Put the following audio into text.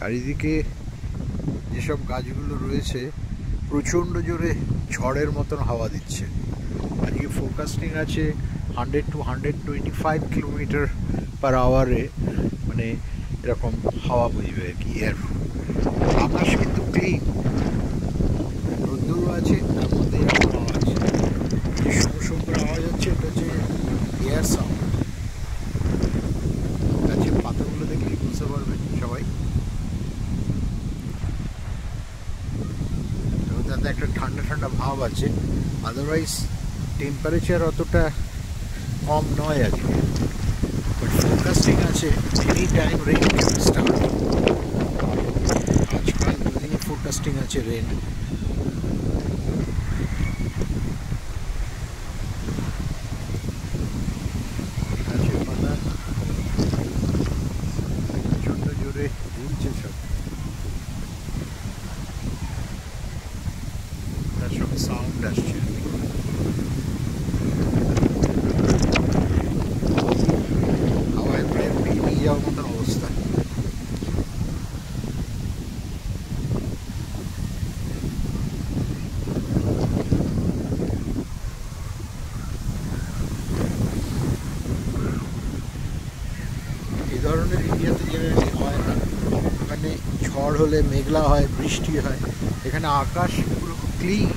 চারিদিকে যেসব গাছগুলো রয়েছে প্রচণ্ড জোরে ঝড়ের মতন হাওয়া দিচ্ছে। আজকে ফোরকাস্টিং আছে 100 to 125 কিলোমিটার পার আওয়ারে, মানে এরকম হাওয়া বইবে আর কি। এর আকাশ কিন্তু ক্লিন, রোদ্দুরও আছে, তার মধ্যে এরকম হাওয়া আছে। যে সমস্ত আওয়াজ হচ্ছে এটা হচ্ছে এয়ার সাউন্ড। গাছের পাতাগুলো দেখলেই বুঝতে পারবেন সবাই। তাতে একটা ঠান্ডা ঠান্ডা ভাব আছে, আদারওয়াইজ টেম্পারেচার অতটা কম নয় আজকে। বাট ফোরকাস্টিং আছে any time rain can start. আজকাল দুদিনে ফোরকাস্টিং আছে রেন। গাছের পাতা প্রচণ্ড জোরে দুলছে সব, তার সঙ্গে সাউন্ড আসছে। হাওয়ায় প্রায় ভেঙে যাওয়ার মতন অবস্থা। এই ধরনের এরিয়াতে জেনারেলি হয় না। ওখানে ঝড় হলে মেঘলা হয়, বৃষ্টি হয়, এখানে আকাশ পুরো ক্লিন।